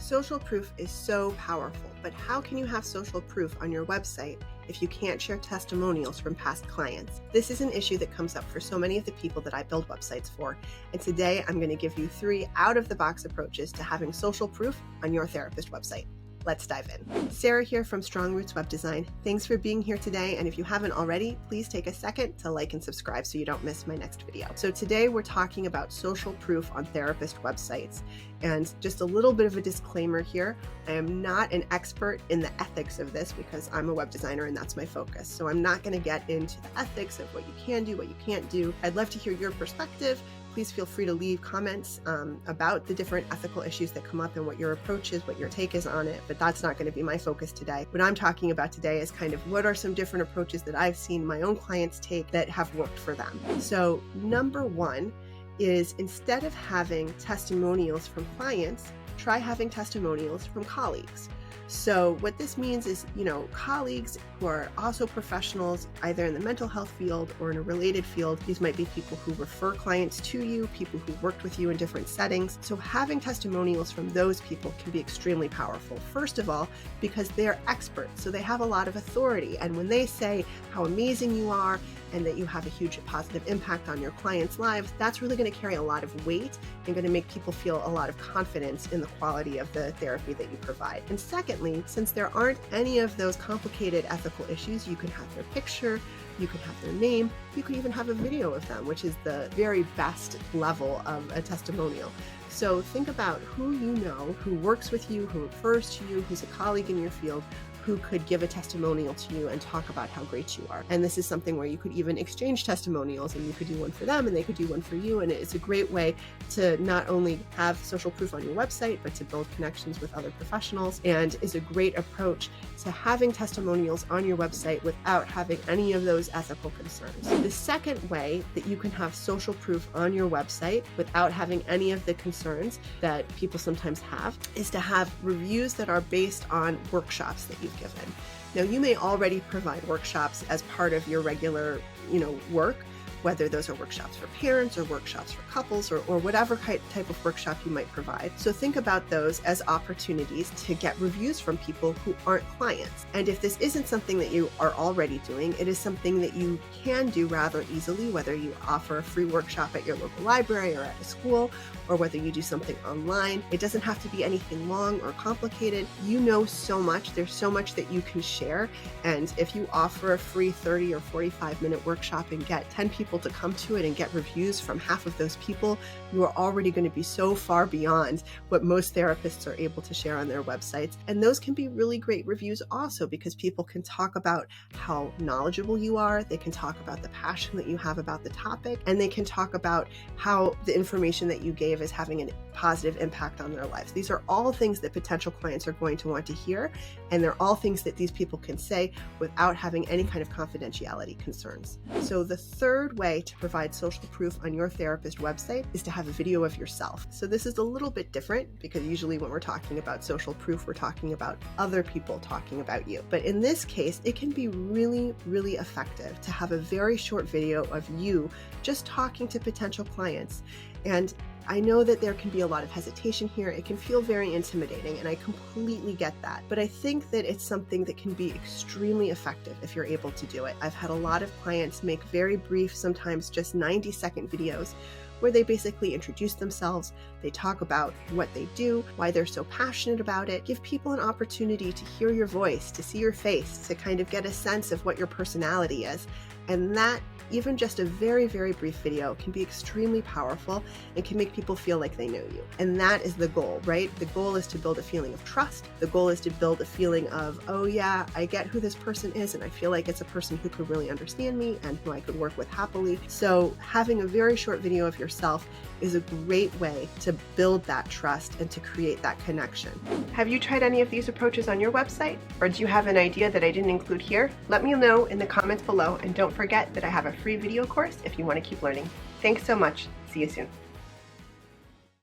Social proof is so powerful, but how can you have social proof on your website if you can't share testimonials from past clients? This is an issue that comes up for so many of the people that I build websites for, and today I'm going to give you 3 out-of-the-box approaches to having social proof on your therapist website. Let's dive in. Sarah here from Strong Roots Web Design. Thanks for being here today, and if you haven't already, please take a second to like and subscribe so you don't miss my next video. So today we're talking about social proof on therapist websites, and just a little bit of a disclaimer here. I am not an expert in the ethics of this because I'm a web designer and that's my focus. So I'm not going to get into the ethics of what you can do, what you can't do. I'd love to hear your perspective. Please feel free to leave comments about the different ethical issues that come up and what your approach is, what your take is on it, but that's not going to be my focus today. What I'm talking about today is kind of what are some different approaches that I've seen my own clients take that have worked for them. So number 1 is, instead of having testimonials from clients, try having testimonials from colleagues. So what this means is, colleagues who are also professionals, either in the mental health field or in a related field. These might be people who refer clients to you, people who worked with you in different settings. So having testimonials from those people can be extremely powerful. First of all, because they're experts, so they have a lot of authority. And when they say how amazing you are and that you have a huge positive impact on your clients' lives, that's really going to carry a lot of weight and going to make people feel a lot of confidence in the quality of the therapy that you provide. And secondly, since there aren't any of those complicated ethical issues, you can have their picture, you can have their name, you can even have a video of them, which is the very best level of a testimonial. So think about who you know, who works with you, who refers to you, who's a colleague in your field, who could give a testimonial to you and talk about how great you are. And this is something where you could even exchange testimonials, and you could do one for them and they could do one for you. And it's a great way to not only have social proof on your website, but to build connections with other professionals, and is a great approach to having testimonials on your website without having any of those ethical concerns. The second way that you can have social proof on your website without having any of the concerns that people sometimes have is to have reviews that are based on workshops that you've given. Now, you may already provide workshops as part of your regular, work, whether those are workshops for parents or workshops for couples or whatever type of workshop you might provide. So think about those as opportunities to get reviews from people who aren't clients. And if this isn't something that you are already doing, it is something that you can do rather easily, whether you offer a free workshop at your local library or at a school, or whether you do something online. It doesn't have to be anything long or complicated. You know so much. There's so much that you can share. And if you offer a free 30 or 45-minute workshop and get 10 people to come to it and get reviews from half of those people, you are already going to be so far beyond what most therapists are able to share on their websites. And those can be really great reviews also, because people can talk about how knowledgeable you are, they can talk about the passion that you have about the topic, and they can talk about how the information that you gave is having a positive impact on their lives. These are all things that potential clients are going to want to hear, and they're all things that these people can say without having any kind of confidentiality concerns. So the third way to provide social proof on your therapist website is to have a video of yourself. So this is a little bit different, because usually when we're talking about social proof, we're talking about other people talking about you. But in this case, it can be really, really effective to have a very short video of you just talking to potential clients. And I know that there can be a lot of hesitation here. It can feel very intimidating, and I completely get that. But I think that it's something that can be extremely effective if you're able to do it. I've had a lot of clients make very brief, sometimes just 90-second videos where they basically introduce themselves, they talk about what they do, why they're so passionate about it, give people an opportunity to hear your voice, to see your face, to kind of get a sense of what your personality is. And that, even just a very, very brief video, can be extremely powerful and can make people feel like they know you. And that is the goal, right? The goal is to build a feeling of trust. The goal is to build a feeling of, oh yeah, I get who this person is, and I feel like it's a person who could really understand me and who I could work with happily. So having a very short video of yourself is a great way to build that trust and to create that connection. Have you tried any of these approaches on your website? Or do you have an idea that I didn't include here? Let me know in the comments below, and don't forget that I have a free video course if you want to keep learning. Thanks so much. See you soon.